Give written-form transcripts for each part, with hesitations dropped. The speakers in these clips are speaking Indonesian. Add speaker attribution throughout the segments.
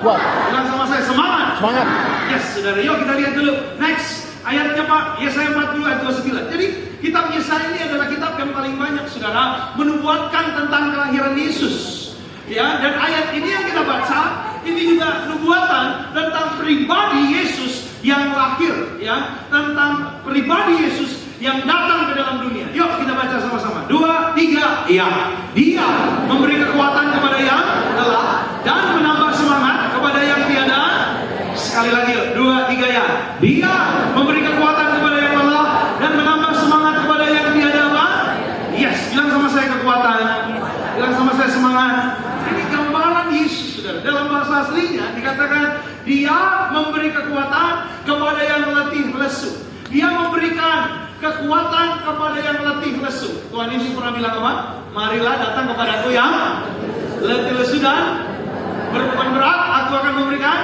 Speaker 1: kuat.
Speaker 2: Bilang sama saya, semangat.
Speaker 1: Semangat.
Speaker 2: Yes, saudara. Yuk kita lihat dulu. Next. Ayatnya Pak, Yesaya 40 ayat 29. Jadi kitab Yesaya ini adalah kitab yang paling banyak, saudara, menubuatkan tentang kelahiran Yesus. Ya, dan ayat ini yang kita baca, ini juga nubuatan tentang pribadi Yesus yang lahir, ya, tentang pribadi Yesus yang datang ke dalam dunia. Yuk kita baca sama-sama. 2, 3. Iya. Dia memberi kekuatan kepada yang lelah dan menambah semangat kepada yang tiada. Sekali lagi, 2, 3 ya. Dia memberi kekuatan kepada yang lelah dan menambah semangat kepada yang tiada apa? Yes, bilang sama saya kekuatan. Bilang sama saya semangat. Ini gambaran Yesus, saudara. Dalam bahasa aslinya dikatakan dia memberi kekuatan kepada yang letih lesu. Dia memberikan kekuatan kepada yang letih lesu. Tuhan Yesus pernah bilang apa? Marilah datang kepadaku yang letih lesu dan berbeban berat, aku akan memberikan.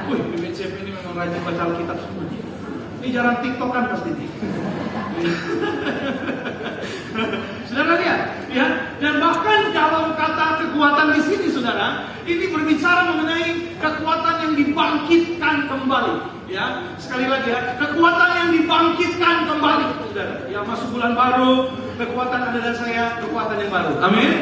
Speaker 2: Wih, BBCP ini memang rajin baca Alkitab semua. Ini jarang TikTok kan pasti nih. Saudara lihat, ya. Dan bahkan dalam kata kekuatan di sini, saudara, ini berbicara mengenai kekuatan yang dibangkitkan kembali. Ya, sekali lagi ya, kekuatan yang dibangkitkan kembali, saudara. Ya, masuk bulan baru, kekuatan Anda dan saya, kekuatan yang baru. Amin.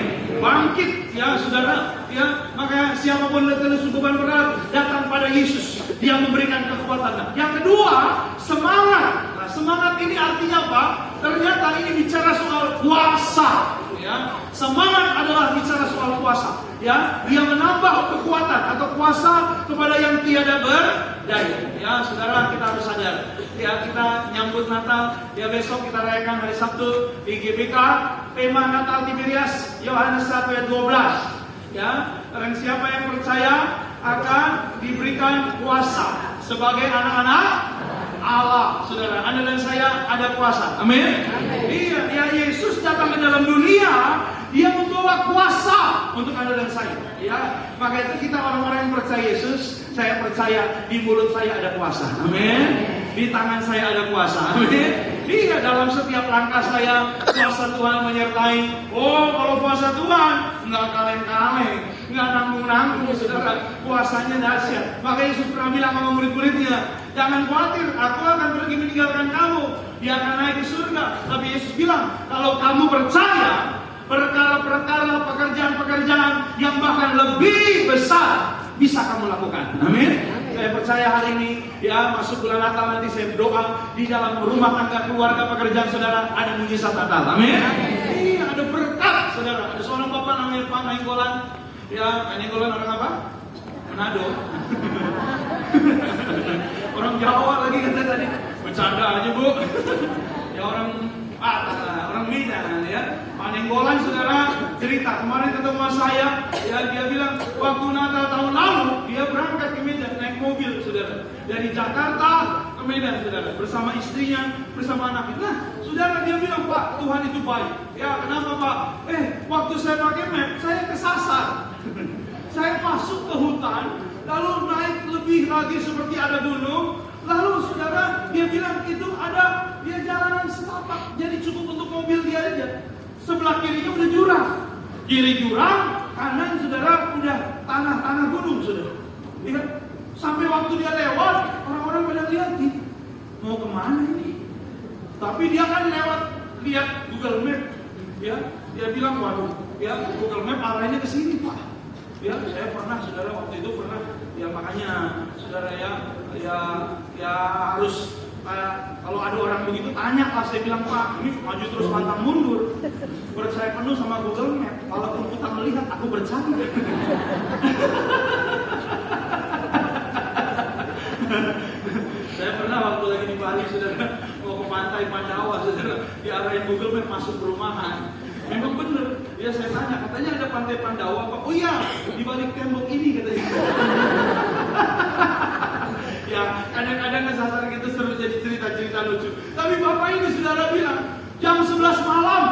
Speaker 2: Bangkit, ya, saudara. Ya, maka siapapun letih lesu beban berat datang pada Yesus. Dia memberikan kekuatan. Yang kedua, semangat. Nah, semangat ini artinya apa? Ternyata ini bicara soal kuasa. Ya, semangat adalah bicara soal kuasa. Ya, dia menambah kekuatan atau kuasa kepada yang tiada berdaya. Ya, saudara, kita harus sadar. Ya, kita nyambut Natal. Ya, besok kita rayakan hari Sabtu di GBK. Tema Natal Tiberias, Yohanes 1 ayat 12. Ya, dan siapa yang percaya akan diberikan kuasa sebagai anak-anak Allah, saudara. Anda dan saya ada kuasa. Amin. Iya, ya, Yesus datang ke dalam dunia, dia membawa kuasa untuk Anda dan saya. Ya, maka itu kita orang-orang yang percaya Yesus, saya percaya di mulut saya ada kuasa. Amin. Di tangan saya ada kuasa. Amin. Iya, dalam setiap langkah saya kuasa Tuhan menyertai. Oh, kalau kuasa Tuhan nggak kaleng-kaleng, nggak nanggung-nanggung, saudara. Kuasanya dahsyat. Maka Yesus pernah bilang sama murid-muridnya, jangan khawatir, aku akan pergi meninggalkan kamu. Dia akan naik ke surga. Tapi Yesus bilang, kalau kamu percaya, perkara-perkara, pekerjaan-pekerjaan yang bahkan lebih besar bisa kamu lakukan. Amin. Saya percaya hari ini, ya, masuk bulan Natal nanti saya berdoa di dalam rumah tangga, keluarga, pekerjaan saudara ada mujizat Natal. Amin. Iya, ada berkat, saudara. Ada seorang bapak namanya Pak Nainggolan. Ya, Pak Nainggolan orang apa? Manado. Orang Jawa lagi kata tadi. Bercanda aja, Bu. Ya, orang Medan, ya. Pak Nainggolan, saudara, cerita kemarin ketemu sama saya, ya, dia bilang waktu Natal tahun lalu dia berangkat ke Medan naik mobil, saudara, dari Jakarta ke Medan, saudara, bersama istrinya, bersama anaknya. Nah, saudara, dia bilang, Pak, Tuhan itu baik. Ya, kenapa, Pak? Waktu saya pakai map, saya kesasar. Saya masuk ke hutan, lalu naik lebih lagi seperti ada gunung. Lalu saudara, dia bilang itu ada dia jalanan setapak, jadi cukup untuk mobil dia aja. Sebelah kirinya udah jurang, kiri jurang, kanan saudara udah tanah gunung, saudara. Lihat, sampai waktu dia lewat, orang-orang pada liatin, mau kemana ini? Tapi dia kan lewat lihat Google Map, ya, dia bilang waduh, ya Google Map arahnya ke sini, Pak. Ya, saya pernah, saudara, waktu itu pernah, ya makanya saudara ya harus kalau ada orang begitu tanya lah. Saya bilang, Pak, ini maju terus pantang mundur. Percaya penuh sama Google Map. Walaupun kita melihat, aku bercanda. Saya pernah waktu lagi di Bali, saudara, mau ke pantai Pandawa, saudara, diarahin Google Map masuk perumahan. Memang benar. Ya, saya tanya, katanya ada pantai Pandawa, Pak. Oh iya, di balik tembok ini katanya. Ya, kadang-kadang kesasar gitu seru jadi cerita-cerita lucu. Tapi bapak ini saudara bilang jam 11 malam,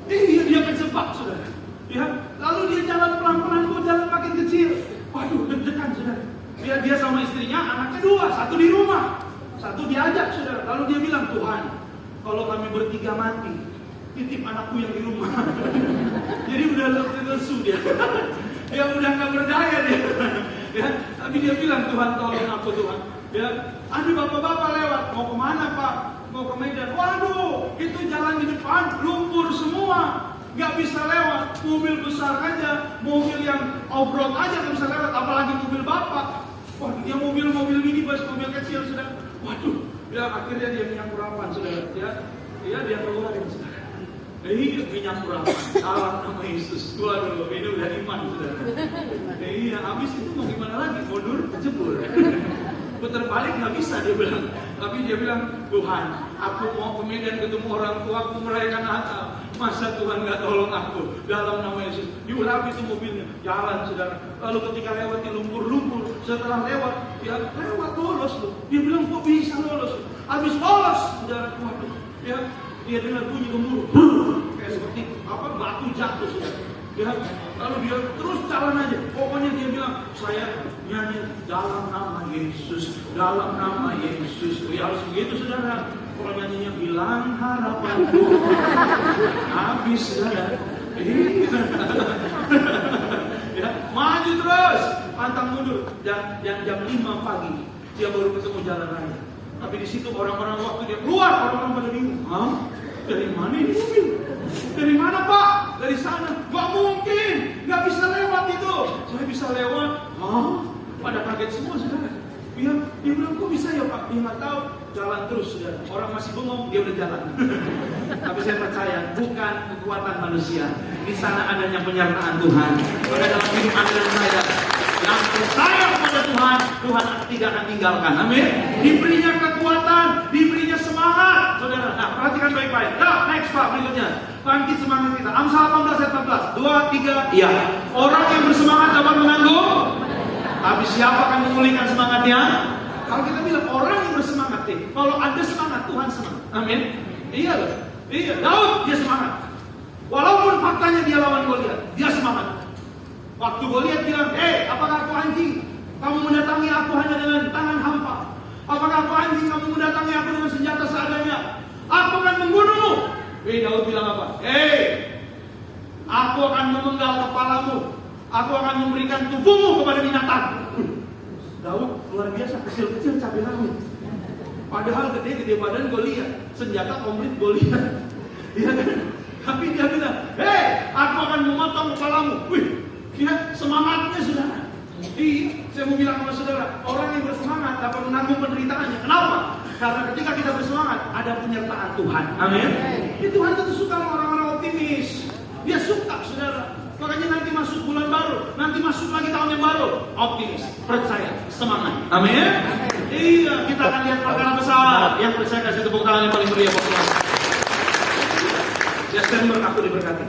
Speaker 2: dia kejebak, saudara. Ya, lalu dia jalan pelan-pelan, kok jalan makin kecil. Waduh, deg-degan, saudara. Dia sama istrinya, anaknya 2, 1 di rumah, 1 diajak, saudara. Lalu dia bilang, Tuhan, kalau kami bertiga mati, titip anakku yang di rumah. Jadi udah lesu dia. Dia udah nggak berdaya dia. Tapi dia bilang, Tuhan tolong aku Tuhan. Ya, ada bapak-bapak lewat, mau kemana Pak? Mau ke Medan. Waduh, itu jalan di depan lumpur semua, nggak bisa lewat. Mobil besar aja, mobil yang off-road aja nggak bisa lewat, apalagi mobil bapak. Wah, dia mobil minibus, mobil kecil sudah. Waduh, ya akhirnya dia minyak urapan sudah. Ya dia keluarin sudah. Iya, minyak urapan. Salam nama Yesus. Keluar dulu, ini udah iman sudah. Iya, habis itu mau gimana lagi? Mundur, kejebur. Putar balik nggak bisa dia bilang. Tapi dia bilang, Tuhan, aku mau ke Medan ketemu orang tua, aku merayakan Natal. Masa Tuhan nggak tolong aku? Dalam nama Yesus, diurap itu mobilnya, jalan saudara. Lalu ketika lewat di lumpur-lumpur, setelah lewat, ya lewat lolos loh. Dia bilang kok bisa lolos? Habis lolos, saudara, waduh, ya dia dengar bunyi gemuruh, kayak seperti apa batu jatuh saudara. Ya, lalu dia terus jalan aja. Pokoknya dia bilang, saya nyanyi dalam nama Yesus, dalam nama Yesus. Ya harus begitu saudara. Kalau nyanyinya bilang harapanku habis saudara. Ya, maju terus, pantang mundur. Dan jam 5 pagi dia baru ketemu jalan raya. Tapi di situ orang-orang waktu dia keluar, orang-orang pada bingung. Hah? Dari mana ini mobil? Dari mana Pak? Dari sana. Gak mungkin, gak bisa lewat itu. Saya bisa lewat. Hah? Pada kaget semua saudara. Dia bilang kok bisa ya Pak? Dia nggak tahu. Jalan terus saudara. Orang masih bengong, dia udah jalan. Tapi saya percaya bukan kekuatan manusia. Di sana adanya penyertaan Tuhan. Pada dalam hidup Anda dan saya, yang percaya kepada Tuhan, Tuhan tidak akan tinggalkan. Amin. Diberinya kekuatan, diberinya semangat, saudara. Nah, perhatikan baik-baik. Nah, next Pak, berikutnya. Bangkit semangat kita. Amsal 18 ayat 14. 2, 3, iya. Orang yang bersemangat dapat menanggung. Tapi siapa akan memulihkan semangatnya? Kalau kita bilang orang yang bersemangat, kalau ada semangat, Tuhan semangat. Amin. Iya loh. Iya. Daud dia semangat. Walaupun faktanya dia lawan Goliat, dia semangat. Waktu Goliat bilang, apakah aku anjing? Kamu mendatangi aku hanya dengan tangan hampa. Apakah aku anjing? Kamu mendatangi aku dengan senjata seadanya. Aku akan membunuhmu. Daud bilang apa? Aku akan memenggal kepalamu. Aku akan memberikan tubuhmu kepada binatang. Daud luar biasa, kecil-kecil cabai rawit. Padahal gede-gede badan Goliat, senjata komplit Goliat. Iya kan? Tapi dia bilang, aku akan memotong kepalamu. Wih, dia semangatnya saudara. Saya mau bilang sama saudara, orang yang bersemangat dapat menanggung penderitaannya. Kenapa? Karena ketika kita bersemangat, ada penyertaan Tuhan. Amin. Tuhan itu suka orang-orang optimis. Dia suka saudara. Makanya nanti masuk bulan baru, nanti masuk lagi tahun yang baru, optimis, percaya, semangat. Amin. Iya, kita akan lihat perkara besar. Yang percaya kasih tepuk tangan yang paling meriah buat Tuhan. Desember aku diberkati.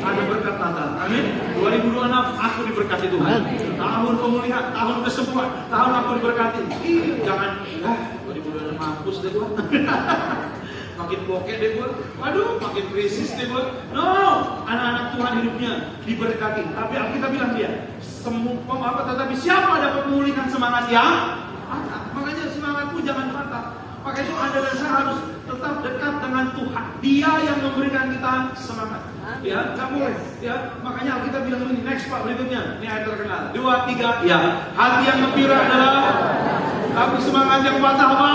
Speaker 2: Ada berkat Natal. Amin. 2026 aku diberkati Tuhan. Tahun pemulihan, tahun kesembuhan, tahun aku diberkati. Jangan 2026 mampus deh Tuhan. Makin bokeh deh gue. Waduh, makin krisis deh gue. No, anak-anak Tuhan hidupnya diberkati. Tapi kita bilang dia tetapi siapa dapat memulihkan semangat yang patah? Makanya semangatmu jangan patah. Maka itu Anda dan saya harus tetap dekat dengan Tuhan. Dia yang memberikan kita semangat. Ya, nggak boleh. Ya, makanya kita bilang ini next Pak berikutnya. Ini ayat terkenal. 2, 3. Ya, hati yang gembira adalah, tapi semangat yang patah apa?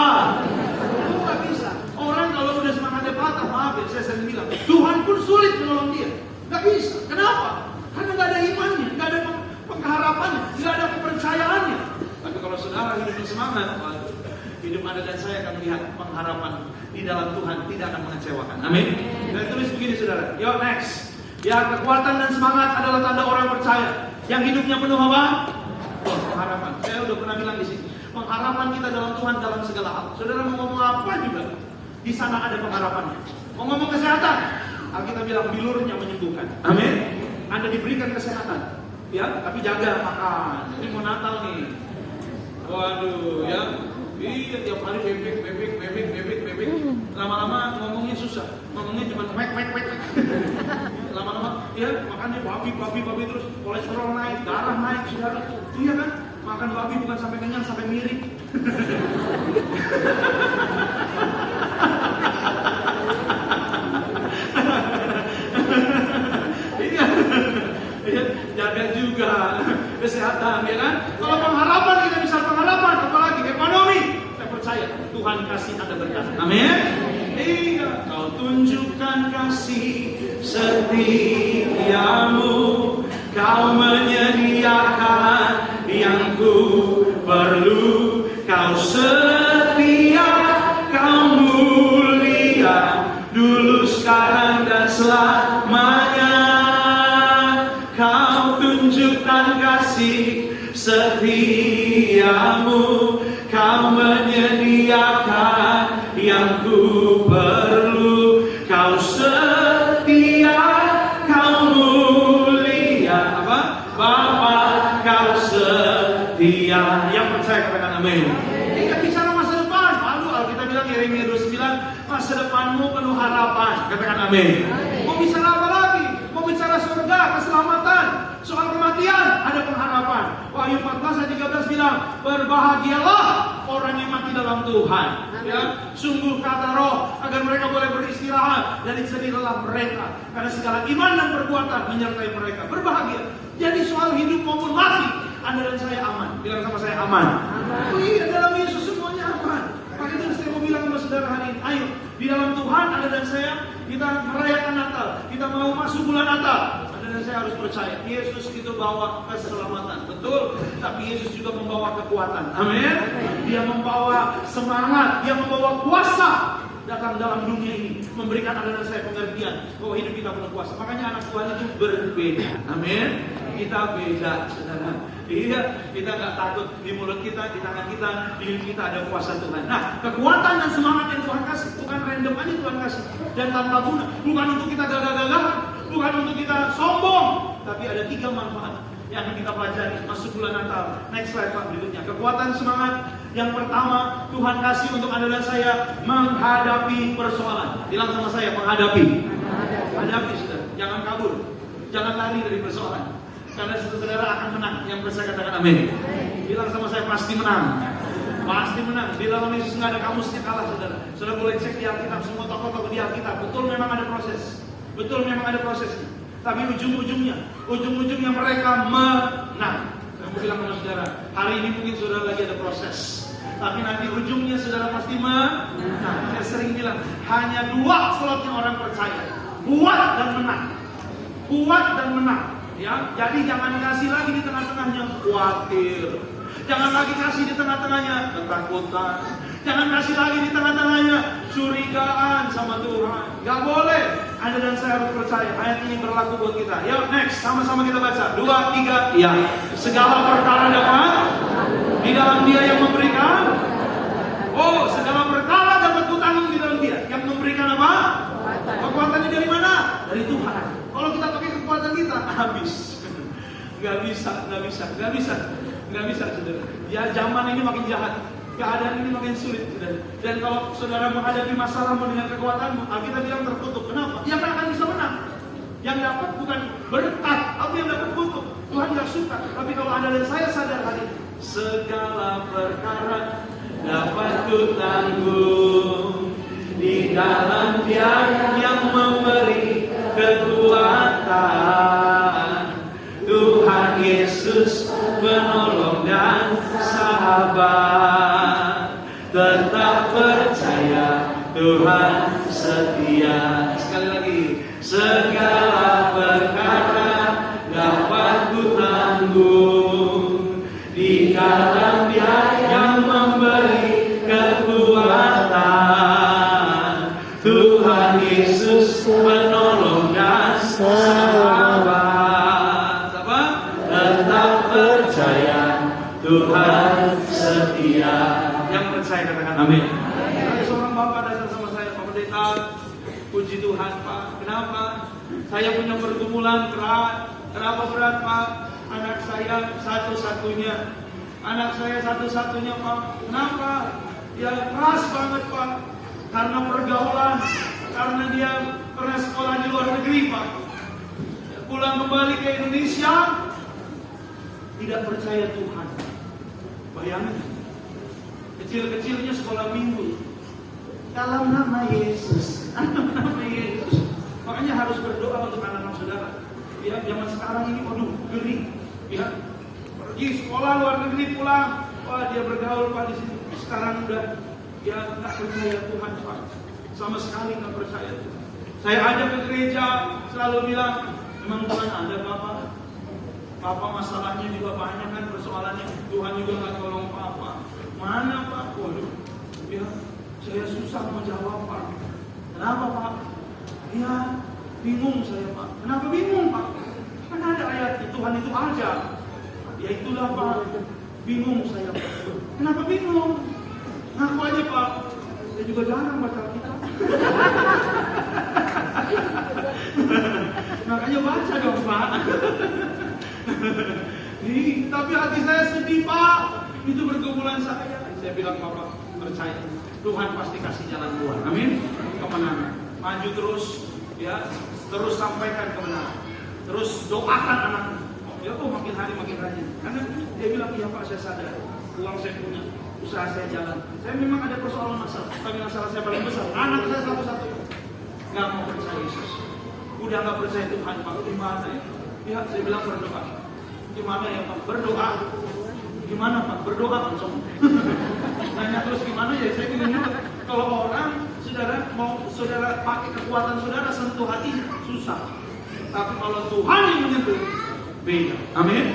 Speaker 2: Nggak bisa. Orang kalau udah semangatnya patah, maaf ya, saya sering bilang, Tuhan pun sulit menolong dia. Nggak bisa. Kenapa? Karena nggak ada imannya, nggak ada pengharapannya, nggak ada kepercayaannya. Tapi kalau saudara hidupnya semangat, hidup Anda dan saya akan melihat pengharapan di dalam Tuhan tidak akan mengecewakan. Amin. Dan tulis begini saudara. Yuk next. Ya, kekuatan dan semangat adalah tanda orang percaya yang hidupnya penuh apa? Pengharapan. Saya udah pernah bilang di sini. Pengharapan kita dalam Tuhan dalam segala hal. Saudara mau ngomong apa juga, di sana ada pengharapannya. Mau ngomong kesehatan, Alkitab bilang bilurnya menyembuhkan. Amin. Anda diberikan kesehatan. Ya, tapi jaga makan. Ini mau Natal nih. Waduh, ya. Iya, tiap hari bebek. Lama-lama ngomongnya susah. Ngomongnya cuma mek. Lama-lama, ya makannya babi terus. Kolesterol naik, darah naik, saudara. Iya kan? Makan babi bukan sampai kenyang, sampai miring. Iya, jaga juga. kesehatan, ya kan? Kalau pengharapan kita bisa pengharapan, apalagi ekonomi. Saya percaya Tuhan kasih ada berkat. Amin. Iya, kau tunjukkan kasih setiamu, kau menyediakan yang ku perlu, kau setia, kau mulia, dulu, sekarang, dan selamanya. Kau tunjukkan kasih setiamu, kau menyediakan yang ku perlu, kau setia, kau mulia, Bapa, kau setia. Yang percaya katakan amin. Kita bicara masa depan. Lalu Alkitab bilang Yeremia 29, masa depanmu penuh harapan. Katakan amin. Mau bicara apa lagi? Mau bicara surga, keselamatan, soal kematian, ada pengharapan. Wahyu 14 ayat 13 bilang, berbahagialah orang yang mati dalam Tuhan. Ya, sungguh kata Roh agar mereka boleh beristirahat dari sedih lelah mereka, karena segala iman dan perbuatan menyertai mereka. Berbahagia. Jadi soal hidup maupun mati, Anda dan saya aman. Bilang sama saya aman. Oh iya, dalam Yesus semuanya aman. Maka itu saya mau bilang sama saudara hari ini, ayo di dalam Tuhan Anda dan saya, kita merayakan Natal, kita mau masuk bulan Natal. Anda dan saya harus percaya Yesus itu bawa keselamatan, betul. Tapi Yesus juga membawa kekuatan. Amin. Dia membawa semangat, dia membawa kuasa datang dalam dunia ini, memberikan Anda dan saya pengertian bahwa hidup kita penuh kuasa. Makanya anak Tuhan itu berbeda. Amin. Kita beda, saudara. Iya, kita nggak takut di mulut kita, di tangan kita, di hidup kita ada kuasa Tuhan. Nah, kekuatan dan semangat yang Tuhan kasih bukan random aja Tuhan kasih dan tanpa guna. Bukan untuk kita gagah-gagahan, bukan untuk kita sombong, tapi ada 3 manfaat yang akan kita pelajari masuk bulan Natal. Next slide Pak, berikutnya. Kekuatan semangat yang pertama Tuhan kasih untuk Anda dan saya menghadapi persoalan. Bilang sama saya, menghadapi. Hadapi, saudara. Jangan kabur, jangan lari dari persoalan. Karena saudara akan menang. Yang percaya katakan amin. Bilang sama saya, pasti menang. Pasti menang. Di dalam Yesus nggak ada kamusnya kalah, saudara. Saudara boleh cek di Alkitab, semua tokoh-tokoh di Alkitab. Betul memang ada proses. Betul memang ada prosesnya. Tapi ujung-ujungnya mereka menang. Saya mau bilang sama saudara, hari ini mungkin saudara lagi ada proses, tapi nanti ujungnya saudara pasti menang. Saya sering bilang, hanya 2 slotnya orang percaya, kuat dan menang. Kuat dan menang. Ya, jadi jangan kasih lagi di tengah-tengahnya khawatir. Jangan lagi kasih di tengah-tengahnya ketakutan. Jangan kasih lagi di tengah-tengahnya curigaan sama Tuhan. Gak boleh. Anda dan saya harus percaya ayat ini berlaku buat kita. Yuk next, sama-sama kita baca. 2, 3, ya. Segala perkara dapat di dalam Dia yang memberikan. Oh, segala perkara dapat kutanggung di dalam Dia yang memberikan apa? Kekuatannya dari mana? Dari Tuhan. Kalau kita pakai kekuatan kita, habis. Gak bisa, saudara. Ya, zaman ini makin jahat. Keadaan ini makin sulit, saudara. Dan kalau saudara menghadapi masalahmu dengan kekuatanmu, kita bilang terkutuk. Kenapa? Dia kan akan bisa menang. Yang dapat bukan berkat, tapi yang dapat kutuk. Tuhan gak suka. Tapi kalau Anda dan saya sadar hari ini, segala perkara dapat kutanggung di dalam Dia yang memberi kekuatan. Tuhan Yesus penolong dan sahabat. Tetap percaya Tuhan setia. Sekali lagi, segala perkara dapat kutanggung di dalam Dia yang memberi kekuatan. Tuhan Yesus penolong dan sahabat. Tetap percaya Tuhan setia. Yang percaya katakan amin. Ada seorang bapak datang sama saya, Pak Pendeta, puji Tuhan Pak. Kenapa? Saya punya pergumulan berat. Kenapa berat Pak? Anak saya satu-satunya Pak. Kenapa? Ya keras banget Pak. Karena pergaulan, karena dia pernah sekolah di luar negeri Pak. Pulang kembali ke Indonesia, tidak percaya Tuhan. Bayangin, kecil-kecilnya sekolah minggu dalam nama Yesus. Makanya harus berdoa untuk anak-anak saudara. Ya, zaman sekarang ini, waduh, geri. Ya, pergi sekolah luar negeri pulang, wah dia bergaul Pak di situ. Sekarang udah dia nggak percaya Tuhan Pak, sama sekali nggak percaya Tuhan. Saya ajak ke gereja, selalu bilang, memang Tuhan ada Bapak. Papa masalahnya juga banyak kan, persoalannya Tuhan juga nggak tolong Papa. Mana Pak? Waduh, ya saya susah menjawab Pak. Kenapa Pak? Ya bingung saya Pak. Kenapa bingung Pak? Kan ada ayatnya, Tuhan itu ada. Ya itulah Pak, bingung saya Pak. Kenapa bingung? Ngaku aja Pak. Saya juga jarang baca Alkitab. Makanya baca dong Pak. Tapi hati saya sedih Pak. Itu pergumulan saya. Saya bilang Bapak percaya, Tuhan pasti kasih jalan keluar. Amin. Kemenangan. Maju terus, ya. Terus sampaikan kemenangan. Terus doakan anaknya. Ya kok makin hari makin rajin. Karena dia bilang, iya Pak saya sadar, uang saya punya, usaha saya jalan. Saya memang ada persoalan masalah. Tapi masalah saya paling besar, anak saya satu-satu nggak mau percaya Yesus. Udah nggak percaya Tuhan Pak, gimana ya? Ya saya bilang berdoa. Gimana ya Pak? Berdoa. Gimana Pak? Berdoa langsung. Nanya terus gimana ya? Saya ingin kalau orang saudara mau saudara pakai kekuatan saudara sentuh hati susah. Tapi kalau Tuhan yang menyentuh, beda. Amin.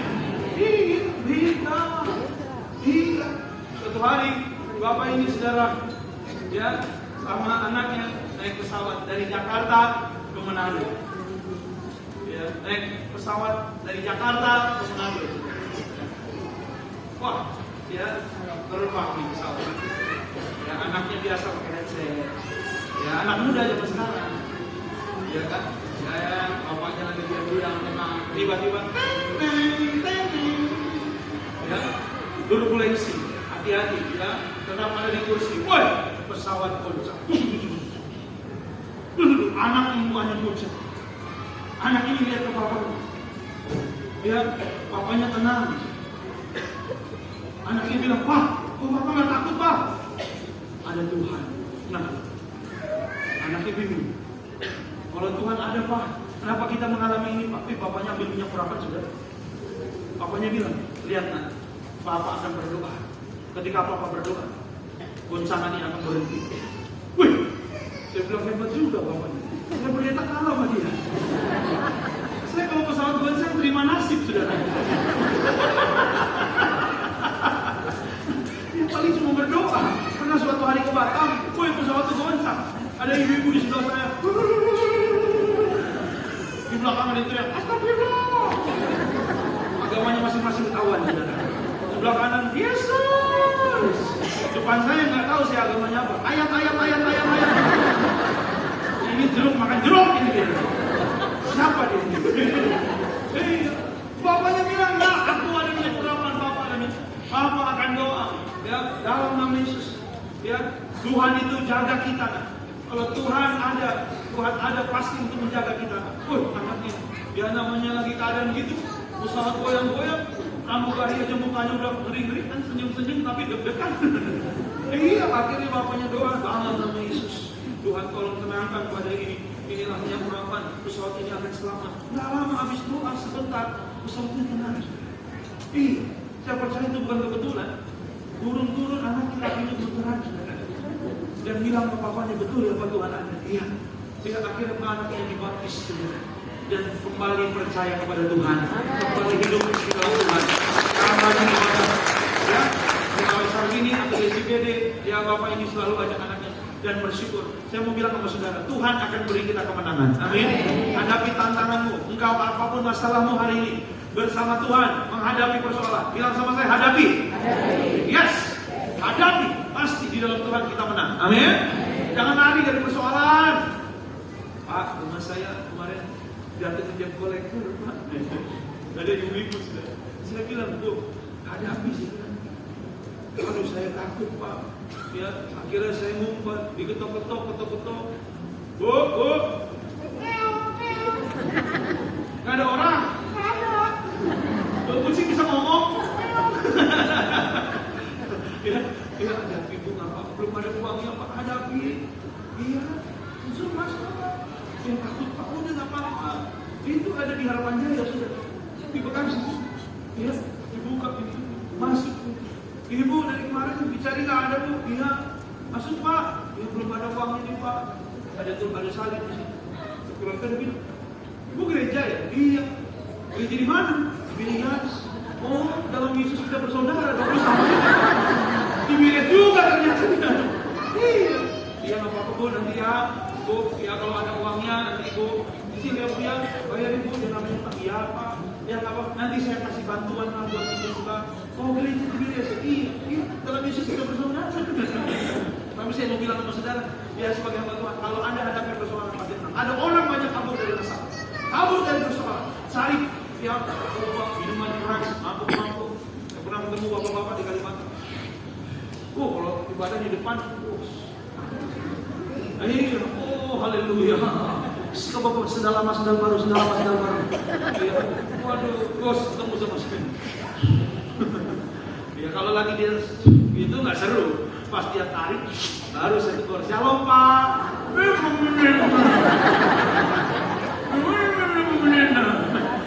Speaker 2: Beda. Suatu hari Bapak ini saudara, ya sama anaknya naik pesawat dari Jakarta ke Manado. Ya, naik pesawat dari Jakarta ke Manado. Wah, ya terbang di pesawat. Ya anaknya biasa pakai headset. Ya anak muda zaman sekarang. Ya kan? Ya bapaknya lagi diam-diam tenang. Tiba-tiba, ya duduk turbulensi. Hati-hati, ya. Tetap ada di kursi. Woi, pesawat goncang. Anak ini mukanya pucat. Anak ini lihat ke bapaknya. Ya, bapaknya tenang. Anaknya bilang, Pak, kok Bapak nggak takut Pak? Ada Tuhan. Nah, anaknya bingung. Kalau Tuhan ada Pak, kenapa kita mengalami ini Pak? Tapi bapaknya ambil minyak perapat sudah. Bapaknya bilang, lihat nak, Bapak akan berdoa. Ketika Bapak berdoa, goncangan ini akan berhenti. Wih, saya bilang hebat juga bapaknya. Saya berdetak kalah sama dia. Saya kalau pesawat goncang terima nasib saudara. Paling cuma berdoa. Pernah suatu hari ke Batam, woi pesawat itu goncang. Ada ibu-ibu di sebelah saya. Di belakang ada yang teriak, astagfirullah. Agamanya masing-masing ketahuan. Sebelah kanan, Yesus. Depan saya nggak tahu sih agamanya apa. Ayat. Ini jeruk makan jeruk ini dia. Siapa dia? Bapaknya bilang, nah aku ada minyak perawan Bapak ada minyak. Bapak akan doa. Ya, dalam nama Yesus, ya Tuhan itu jaga kita. Kalau Tuhan ada pasti untuk menjaga kita. Anaknya, dia namanya lagi keadaan gitu, pesawat goyang-goyang, pramugari aja mukanya udah ngeri-ngeri kan, senyum-senyum tapi deg-degan. Iya, akhirnya bapaknya doa dalam nama Yesus. Tuhan tolong tenangkan pada ini. Inilah yang merapan, pesawat ini akan selamat. Nggak lama habis doa sebentar, pesawatnya tenang. Saya percaya itu bukan kebetulan. Turun anak kita itu bergerak dan bilang ke papanya, betul ya Pak Tuhan ada. Iya. Dia akhirnya anaknya dibaptis dan kembali percaya kepada Tuhan, kembali hidup di dalam Tuhan. Namanya ibadah. Ya, di kawasan ini atau di SCBD, ya Bapak ini selalu ajak anaknya dan bersyukur. Saya mau bilang sama saudara, Tuhan akan beri kita kemenangan. Amin. Hadapi tantanganmu, engkau apapun masalahmu hari ini. Bersama Tuhan menghadapi persoalan. Bilang sama saya, hadapi. Yes, hadapi. Pasti di dalam Tuhan kita menang. Amin. Jangan lari dari persoalan. Pak, rumah saya kemarin jatuh ke jam kolektor, Pak. Ada ibu-ibu sudah. Saya bilang, Bu, hadapi sih. Aduh, saya takut Pak. Ya, akhirnya saya ngumpet, diketok-ketok. Bu. Nggak ada orang. Kucing bisa ngomong. Ya, hadapi Bu, nggak apa-apa. Belum ada uangnya Pak, hadapi. Iya, justru Mas Pak. Yang takut Pak, udah nggak apa-apa. Itu ada di Harapan Jaya sudah. Di Bekasi. Ya, dibuka Ibu dari kemarin bicara nggak ada bu, iya. Masuk Pak, ya belum ada uangnya nih Pak. Ada salib di sini. Kurang kan bilang, Ibu gereja ya? Iya. Gereja di mana? Bias. Oh, dalam Yesus kita bersaudara, tapi sama di Bias juga ternyata. Iya. Iya nggak apa-apa bu, nanti ya. Bu, ya kalau ada uangnya nanti Ibu di sini ya Bu ya. Bayar Ibu, dia namanya Pak. Iya Pak. Ya nggak apa, nanti saya kasih bantuan lah buat Ibu juga. Oh gereja di Bias. Iya. Dalam Yesus kita bersaudara. Tapi saya mau bilang sama saudara, ya sebagai hamba Tuhan, kalau Anda hadapi persoalan pasti tenang. Ada orang banyak kabur dari masalah, kabur dari persoalan. Cari ya, minuman keras, mabuk-mabuk. Saya pernah ketemu bapak-bapak di Kalimantan. Kalau ibadah di depan, haleluya. Bapak sendal lama, sendal baru. Waduh, bos ketemu sama saya. Ya kalau lagi dia itu nggak seru. Pas dia tarik, baru saya tegur, shalom Pak.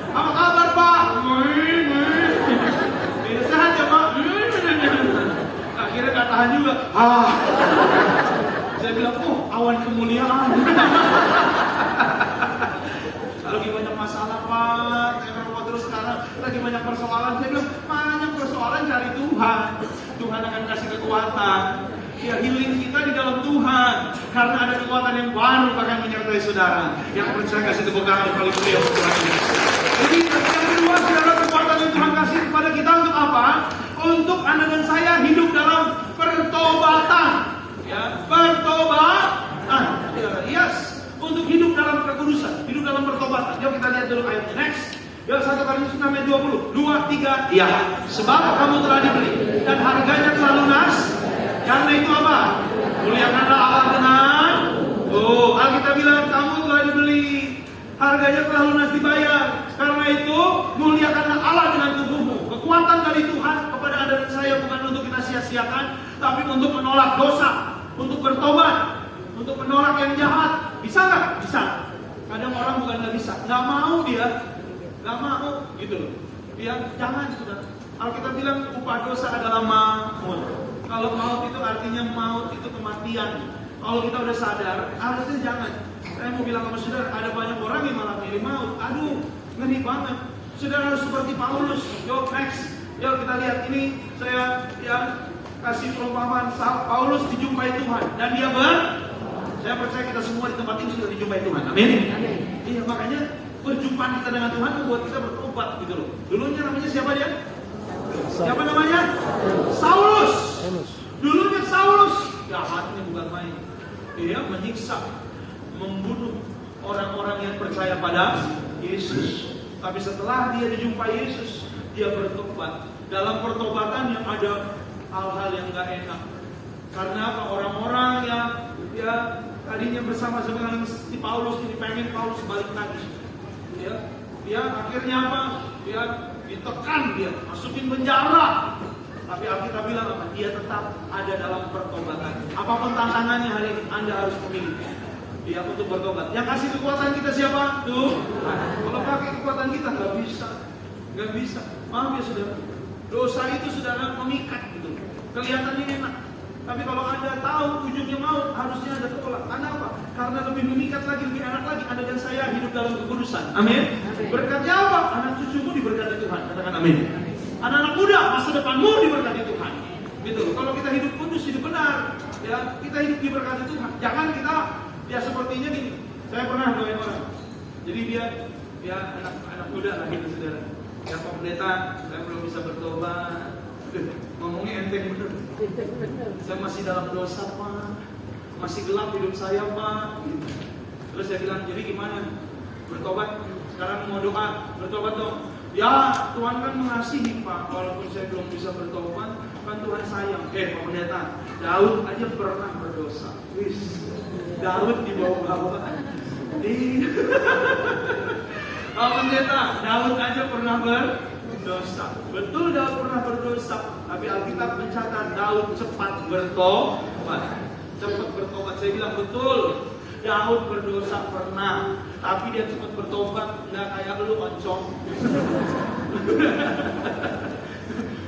Speaker 2: Apa kabar Pak? Sehat ya Pak? Akhirnya gak tahan juga. Saya bilang, awan kemuliaan. Lagi banyak masalah Pak. Saya berdoa terus sekarang. Lagi banyak persoalan. Saya bilang, banyak persoalan cari Tuhan. Tuhan akan kasih kekuatan. Ya healing kita di dalam Tuhan. Karena ada kekuatan yang baru akan menyertai saudara. Yang percaya kasih tepuk tangan paling mulia untuk Tuhan. Jadi yang kedua, saudara, kekuatan yang Tuhan kasih kepada kita untuk apa? Untuk Anda dan saya hidup dalam pertobatan. Ya, pertobatan. Yes. Untuk hidup dalam kekudusan, hidup dalam pertobatan. Yuk kita lihat dulu ayatnya. Next. Ya, 1 Korintus 6 ayat 20. 2, 3. Ya. Sebab kamu telah dibeli dan harganya telah lunas. Karena itu apa? Muliakanlah Allah dengan. Alkitab bilang kamu telah dibeli. Harganya telah lunas dibayar. Karena itu muliakanlah Allah dengan tubuhmu. Kekuatan dari Tuhan kepada Anda dan saya bukan untuk kita sia-siakan, tapi untuk menolak dosa, untuk bertobat, untuk menolak yang jahat. Bisa nggak? Bisa. Kadang orang bukan nggak bisa, nggak mau dia, nggak mau gitu loh. Dia jangan sudah. Alkitab bilang upah dosa adalah maut. Kalau maut itu artinya maut itu kematian. Kalau kita udah sadar, harusnya jangan. Saya mau bilang sama saudara, ada banyak orang yang malah milih maut. Aduh, ngeri banget. Saudara harus seperti Paulus. Yo, next. Yo, kita lihat ini. Saya kasih perumpamaan. Paulus dijumpai Tuhan dan dia saya percaya kita semua di tempat ini sudah dijumpai Tuhan. Amin. Iya, makanya perjumpaan kita dengan Tuhan membuat kita bertobat gitu loh. Dulunya namanya siapa dia? Siapa namanya? Saulus. Dulunya Saulus. Jahatnya bukan main. Dia menyiksa, membunuh orang-orang yang percaya pada Yesus. Tapi setelah dia dijumpai Yesus, dia bertobat. Dalam pertobatan yang ada hal-hal yang gak enak. Karena apa? Orang-orang yang tadinya bersama-sama dengan si Paulus ini pengen Paulus balik lagi. Dia akhirnya apa? Dia ditekan, dia masukin penjara. Tapi Alkitab bilang apa? Dia tetap ada dalam pertobatan. Apapun tantangannya hari ini Anda harus memilih. Dia untuk bertobat. Yang kasih kekuatan kita siapa? Tuh. Kalau pakai kekuatan kita nggak bisa. Maaf ya saudara. Dosa itu saudara memikat gitu. Kelihatannya enak. Tapi kalau Anda tahu ujungnya maut, harusnya Anda tolak. Karena apa? Karena lebih memikat lagi, lebih enak lagi. Anda dan saya hidup dalam kekudusan. Amin. Berkatnya apa? Anak cucumu diberkati Tuhan. Katakan amin. Anak-anak muda, masa depanmu diberkati Tuhan. Gitu. Kalau kita hidup kudus, hidup benar, ya kita hidup diberkati Tuhan. Jangan kita sepertinya gini. Saya pernah doain orang. Jadi dia anak muda lah gitu saudara. Ya Pak Pendeta, saya belum bisa bertobat. Ngomongnya enteng bener. Saya masih dalam dosa Pak. Masih gelap hidup saya Pak. Gitu. Terus saya bilang, jadi gimana? Bertobat? Sekarang mau doa, bertobat dong. Ya Tuhan kan mengasihi Pak. Walaupun saya belum bisa bertobat, kan Tuhan sayang. Pak Pendeta, Daud aja pernah berdosa. Daud dibawa-bawa. Pak Pendeta, Daud aja pernah berdosa. Betul Daud pernah berdosa. Tapi Alkitab mencatat Daud cepat bertobat. Cepat bertobat. Saya bilang betul. Daud berdosa pernah, tapi dia cepat bertobat, nggak kayak lu oncom.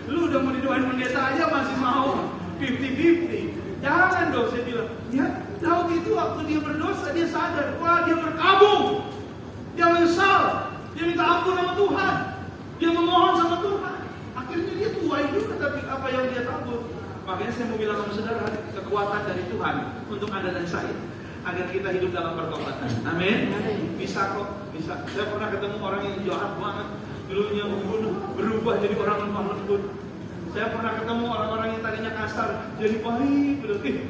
Speaker 2: Lu udah mau didoain pendeta aja masih 50-50. Jangan dong, saya bilang. Ya, Daud itu waktu dia berdosa, dia sadar. Wah, dia berkabung. Dia menyesal. Dia minta ampun sama Tuhan. Dia memohon sama Tuhan. Akhirnya dia tuai juga tapi apa yang dia tabur. Makanya saya mau bilang sama saudara, kekuatan dari Tuhan untuk Anda dan saya. Agar kita hidup dalam pertobatan. Amin. Bisa kok, bisa. Saya pernah ketemu orang yang jahat banget. Dulunya membunuh, berubah jadi orang lemah lembut. Saya pernah ketemu orang-orang yang tadinya kasar, jadi baik.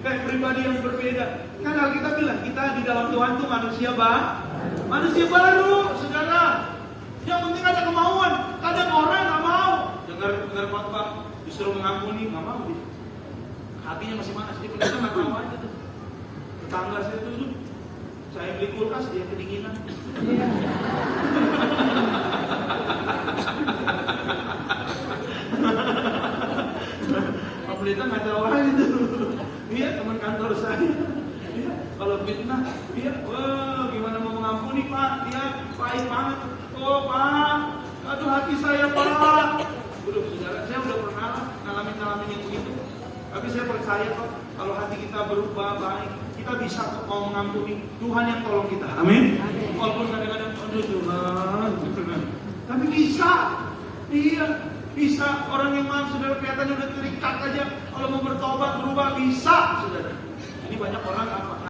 Speaker 2: Kayak pribadi yang berbeda. Kan Alkitab bilang, kita di dalam Tuhan itu manusia baru, saudara. Yang penting ada kemauan. Kadang orang nggak mau. Dengar khotbah, disuruh mengampuni, nggak mau dia. Hatinya masih panas, dia pendeta nggak tahu aja tuh. Tetangga saya tuh, saya beli kulkas, dia kedinginan. Pak pendeta nggak tahu aja tuh. Dia teman kantor saya. Dia, kalau fitnah, dia, wah gimana mau mengampuni Pak? Dia baik banget. Oh Pak, aduh hati saya Pak. Udah saudara, saya udah pernah ngalamin yang begitu. Tapi saya percaya kok, kalau hati kita berubah baik, kita bisa kok mau mengampuni. Tuhan yang tolong kita. Amin. Walaupun kadang-kadang, aduh Tuhan. Tapi bisa. Iya, bisa. Orang yang maaf, saudara kelihatannya udah terikat aja. Kalau mau bertobat, berubah, bisa, saudara. Ini banyak orang apa?